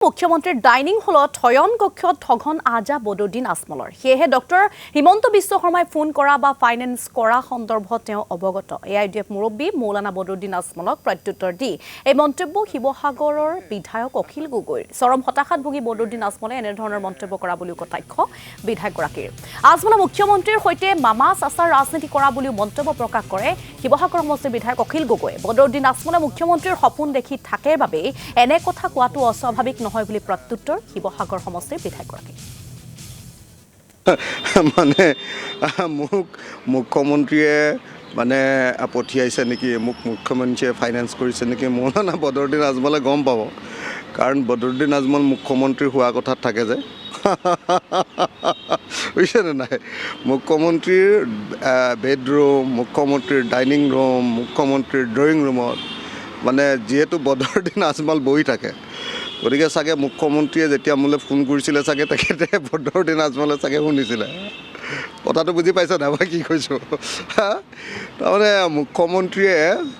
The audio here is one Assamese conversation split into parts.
মুখ্যমন্ত্ৰীৰ ডাইনিং হলত শয়ন কক্ষত ঠগন আজা বদৰুদ্দিন আজমলৰ সেয়েহে ডক্টৰ হিমন্ত বিশ্ব শৰ্মাই ফোন কৰা বা ফাইনেন্স কৰা সন্দৰ্ভত তেওঁ অৱগত এআইডিএফ মুৰব্বী মৌলানা বদৰুদ্দিন আজমলক প্ৰত্যুত্তৰ দি এই মন্তব্য শিৱসাগৰৰ বিধায়ক অখিল গগৈৰ চৰম হতাশাত ভুগি বদৰুদ্দিন আজমলে এনেধৰণৰ মন্তব্য কৰা বুলিও কটাক্ষ বিধায়কগৰাকীৰ আজমলে মুখ্যমন্ত্ৰীৰ সৈতে মামা চাচাৰ ৰাজনীতি কৰা বুলিও মন্তব্য প্ৰকাশ কৰে শিৱসাগৰ সমষ্টিৰ বিধায়ক অখিল গগৈ বদৰুদ্দিন আজমলে মুখ্যমন্ত্ৰীৰ সপোন দেখি থাকে বাবে এনে কথা কোৱাটো অস্বাভাৱিক নহয় বুলি প্ৰত্যুত্তৰ শিৱসাগৰ সমষ্টিৰ বিধায়কগৰাকী মানে মুখ্যমন্ত্ৰীয়ে মানে পঠিয়াইছে নেকি মুখ্যমন্ত্ৰীয়ে ফাইনেন্স কৰিছে নেকি মৌলানা বদৰুদ্দিন আজমলে গম পাব কাৰণ বদৰুদ্দিন আজমল মুখ্যমন্ত্ৰী হোৱা কথাত থাকে যে বুজিছেনে নাই মুখ্যমন্ত্ৰীৰ বেডৰুম মুখ্যমন্ত্ৰীৰ ডাইনিং ৰুম মুখ্যমন্ত্ৰীৰ ড্ৰয়িং ৰুমত মানে যিহেতু বদৰুদ্দিন আজমল বহি থাকে গতিকে চাগে মুখ্যমন্ত্ৰীয়ে যেতিয়া মোলৈ ফোন কৰিছিলে চাগে তেখেতে বদৰুদ্দিন আজমলে চাগে শুনিছিলে কথাটো বুজি পাইছে নাই মই কি কৈছোঁ তাৰমানে মুখ্যমন্ত্ৰীয়ে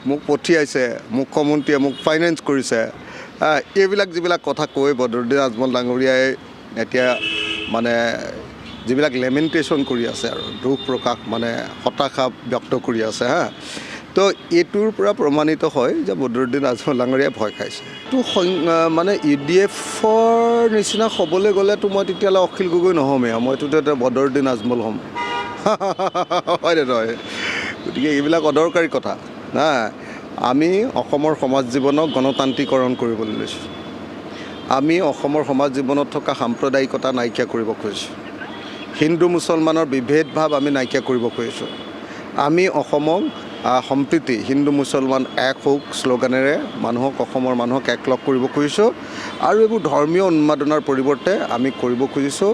মোক পঠিয়াইছে মুখ্যমন্ত্ৰীয়ে মোক ফাইনেন্স কৰিছে এইবিলাক যিবিলাক কথা কৈ বদৰুদ্দিন আজমল ডাঙৰীয়াই এতিয়া মানে যিবিলাক লেমেণ্টেশ্যন কৰি আছে আৰু দুখ প্ৰকাশ মানে হতাশা ব্যক্ত কৰি আছে তো এইটোৰ পৰা প্ৰমাণিত হয় যে বদৰুদ্দিন আজমল ডাঙৰীয়াই ভয় খাইছে তো মানে ইউডিএফৰ নিচিনা হ'বলৈ গ'লেতো মই তেতিয়াহ'লে অখিল গগৈ নহ'মেই মইতো এতিয়া বদৰুদ্দিন আজমল হ'ম হয়নে নহয় গতিকে এইবিলাক অদৰকাৰী কথা আমি অসমৰ সমাজ জীৱনক গণতান্ত্ৰিকৰণ কৰিবলৈ লৈছোঁ আমি অসমৰ সমাজ জীৱনত থকা সাম্প্ৰদায়িকতা নাইকিয়া কৰিব খুজিছোঁ হিন্দু মুছলমানৰ বিভেদ ভাৱ আমি নাইকিয়া কৰিব খুজিছোঁ আমি অসমক সম্প্ৰীতি হিন্দু মুছলমান এক হওক শ্লোগানেৰে অসমৰ মানুহক একলগ কৰিব খুজিছোঁ আৰু এইবোৰ ধৰ্মীয় উন্মাদনাৰ পৰিৱৰ্তে আমি কৰিব খুজিছোঁ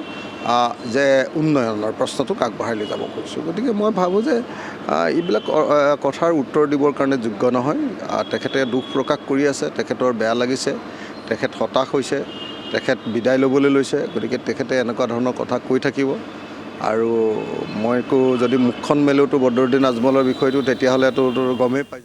যে উন্নয়নৰ প্ৰশ্নটোক আগবঢ়াই লৈ যাব খুজিছোঁ গতিকে মই ভাবোঁ যে এইবিলাক কথাৰ উত্তৰ দিবৰ কাৰণে যোগ্য নহয় তেখেতে দুখ প্ৰকাশ কৰি আছে তেখেতৰ বেয়া লাগিছে তেখেত হতাশ হৈছে তেখেত বিদায় ল'বলৈ লৈছে গতিকে তেখেতে এনেকুৱা ধৰণৰ কথা কৈ থাকিব আৰু মইতো যদি মুখখন মেলোতো বদৰুদ্দিন আজমলৰ বিষয়টো তেতিয়াহ'লেতো গমেই পাই